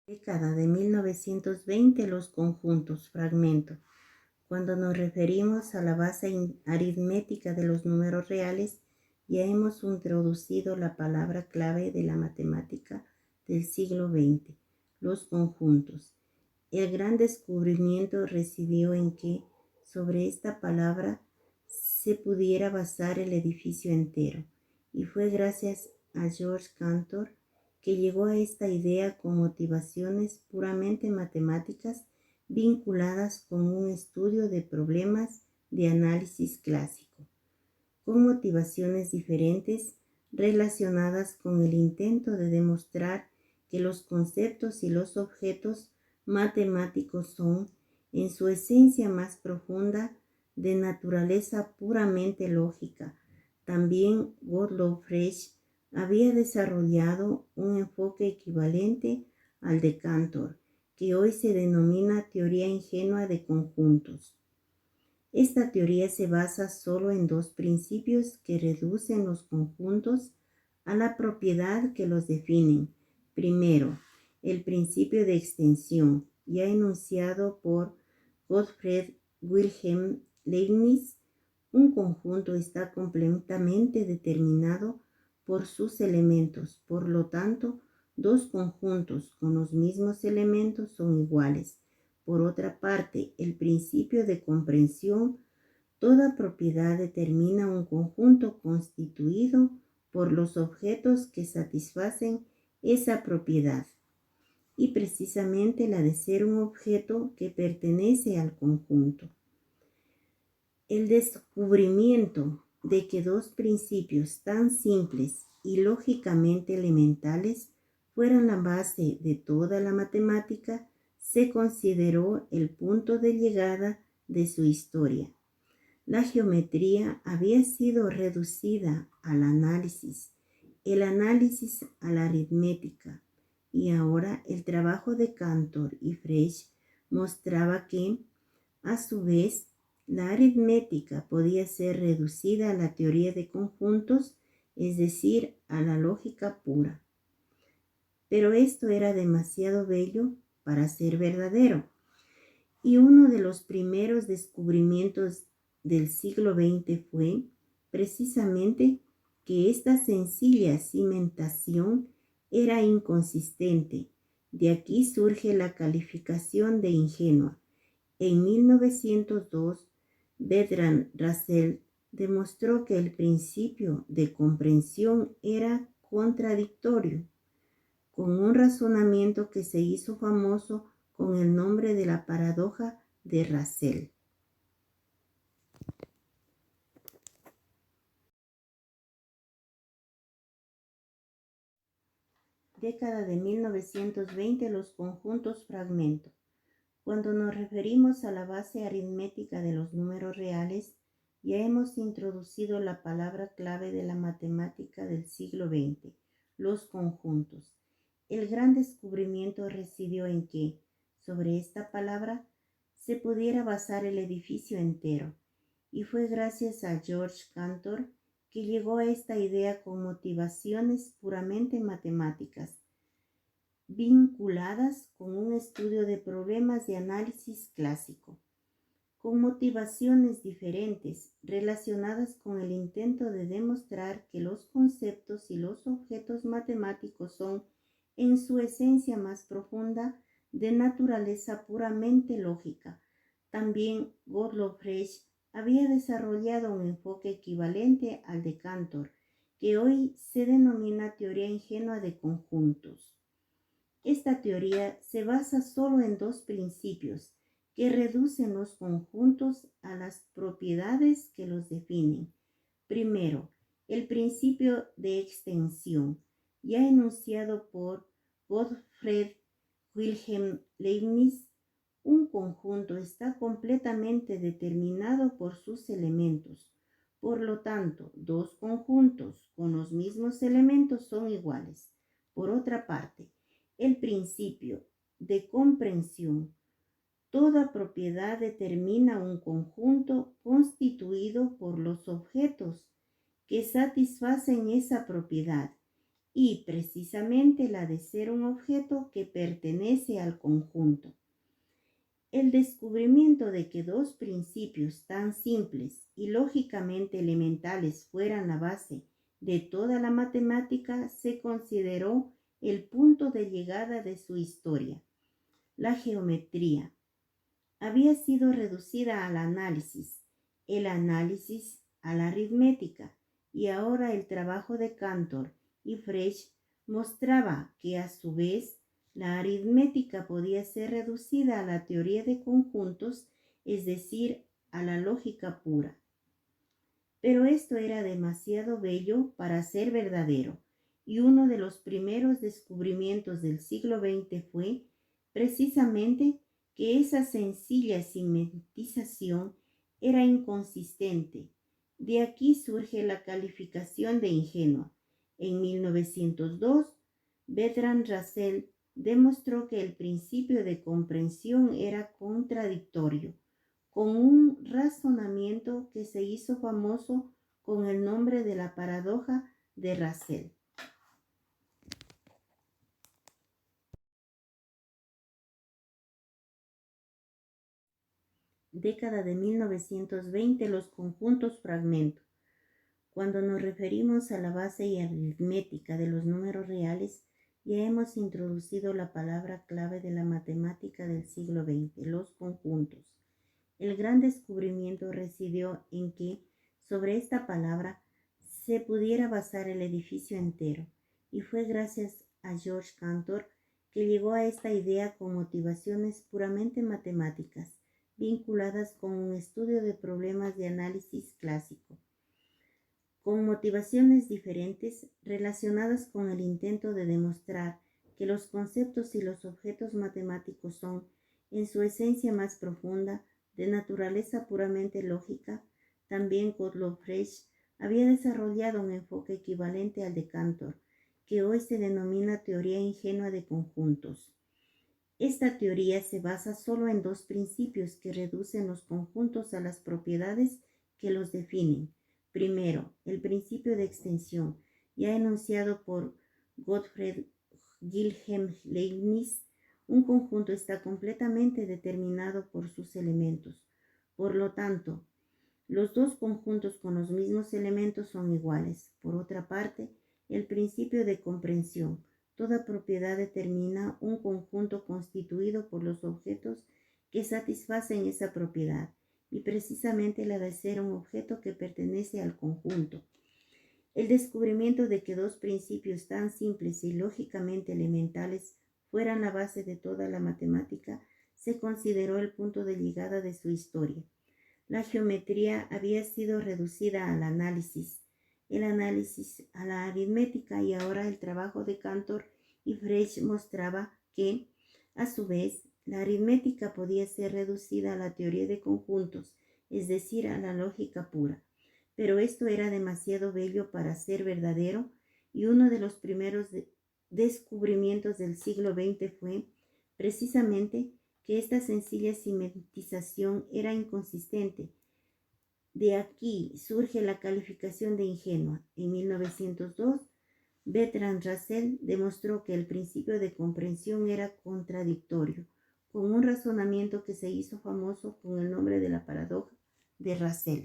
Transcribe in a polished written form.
Década de 1920, los conjuntos, fragmento. Cuando nos referimos a la base aritmética de los números reales, ya hemos introducido la palabra clave de la matemática del siglo XX, los conjuntos. El gran descubrimiento residió en que sobre esta palabra se pudiera basar el edificio entero, y fue gracias a George Cantor que llegó a esta idea con motivaciones puramente matemáticas vinculadas con un estudio de problemas de análisis clásico, con motivaciones diferentes relacionadas con el intento de demostrar que los conceptos y los objetos matemáticos son, en su esencia más profunda, de naturaleza puramente lógica. También Gottlob Frege había desarrollado un enfoque equivalente al de Cantor, que hoy se denomina teoría ingenua de conjuntos. Esta teoría se basa solo en dos principios que reducen los conjuntos a la propiedad que los definen. Primero, el principio de extensión, ya enunciado por Gottfried Wilhelm Leibniz. Un conjunto está completamente determinado por sus elementos. Por lo tanto, dos conjuntos con los mismos elementos son iguales. Por otra parte, el principio de comprensión, toda propiedad determina un conjunto constituido por los objetos que satisfacen esa propiedad, y precisamente la de ser un objeto que pertenece al conjunto. El descubrimiento de que dos principios tan simples y lógicamente elementales fueran la base de toda la matemática se consideró el punto de llegada de su historia. La geometría había sido reducida al análisis, el análisis a la aritmética, y ahora el trabajo de Cantor y Frege mostraba que, a su vez, la aritmética podía ser reducida a la teoría de conjuntos, es decir, a la lógica pura. Pero esto era demasiado bello para ser verdadero, y uno de los primeros descubrimientos del siglo XX fue, precisamente, que esta sencilla cimentación era inconsistente. De aquí surge la calificación de ingenua. En 1902, Bertrand Russell demostró que el principio de comprensión era contradictorio, con un razonamiento que se hizo famoso con el nombre de la paradoja de Russell. Década de 1920, los conjuntos fragmento. Cuando nos referimos a la base aritmética de los números reales, ya hemos introducido la palabra clave de la matemática del siglo XX, los conjuntos. El gran descubrimiento residió en que, sobre esta palabra, se pudiera basar el edificio entero, y fue gracias a George Cantor que llegó a esta idea con motivaciones puramente matemáticas, vinculadas con un estudio de problemas de análisis clásico, con motivaciones diferentes relacionadas con el intento de demostrar que los conceptos y los objetos matemáticos son, en su esencia más profunda, de naturaleza puramente lógica. También Gottlob Frege había desarrollado un enfoque equivalente al de Cantor, que hoy se denomina teoría ingenua de conjuntos. Esta teoría se basa solo en dos principios que reducen los conjuntos a las propiedades que los definen. Primero, el principio de extensión, ya enunciado por Gottfried Wilhelm Leibniz. Un conjunto está completamente determinado por sus elementos. Por lo tanto, dos conjuntos con los mismos elementos son iguales. Por otra parte, el principio de comprensión, toda propiedad determina un conjunto constituido por los objetos que satisfacen esa propiedad, y precisamente la de ser un objeto que pertenece al conjunto. El descubrimiento de que dos principios tan simples y lógicamente elementales fueran la base de toda la matemática se consideró el punto de llegada de su historia. La geometría había sido reducida al análisis, el análisis a la aritmética, y ahora el trabajo de Cantor y Frege mostraba que a su vez la aritmética podía ser reducida a la teoría de conjuntos, es decir, a la lógica pura. Pero esto era demasiado bello para ser verdadero, y uno de los primeros descubrimientos del siglo XX fue precisamente que esa sencilla simetrización era inconsistente. De aquí surge la calificación de ingenua. En 1902, Bertrand Russell demostró que el principio de comprensión era contradictorio, con un razonamiento que se hizo famoso con el nombre de la paradoja de Russell. Década de 1920, los conjuntos fragmento. Cuando nos referimos a la base aritmética de los números reales, ya hemos introducido la palabra clave de la matemática del siglo XX, los conjuntos. El gran descubrimiento residió en que sobre esta palabra se pudiera basar el edificio entero, y fue gracias a George Cantor que llegó a esta idea con motivaciones puramente matemáticas, vinculadas con un estudio de problemas de análisis clásico, con motivaciones diferentes relacionadas con el intento de demostrar que los conceptos y los objetos matemáticos son, en su esencia más profunda, de naturaleza puramente lógica. También Gottlob Frege había desarrollado un enfoque equivalente al de Cantor, que hoy se denomina teoría ingenua de conjuntos. Esta teoría se basa solo en dos principios que reducen los conjuntos a las propiedades que los definen. Primero, el principio de extensión, ya enunciado por Gottfried Wilhelm Leibniz. Un conjunto está completamente determinado por sus elementos. Por lo tanto, los dos conjuntos con los mismos elementos son iguales. Por otra parte, el principio de comprensión. Toda propiedad determina un conjunto constituido por los objetos que satisfacen esa propiedad, y precisamente la de ser un objeto que pertenece al conjunto. El descubrimiento de que dos principios tan simples y lógicamente elementales fueran la base de toda la matemática se consideró el punto de llegada de su historia. La geometría había sido reducida al análisis, el análisis a la aritmética, y ahora el trabajo de Cantor y Frege mostraba que, a su vez, la aritmética podía ser reducida a la teoría de conjuntos, es decir, a la lógica pura. Pero esto era demasiado bello para ser verdadero, y uno de los primeros descubrimientos del siglo XX fue, precisamente, que esta sencilla simetrización era inconsistente. De aquí surge la calificación de ingenua. En 1902, Bertrand Russell demostró que el principio de comprensión era contradictorio, con un razonamiento que se hizo famoso con el nombre de la paradoja de Russell.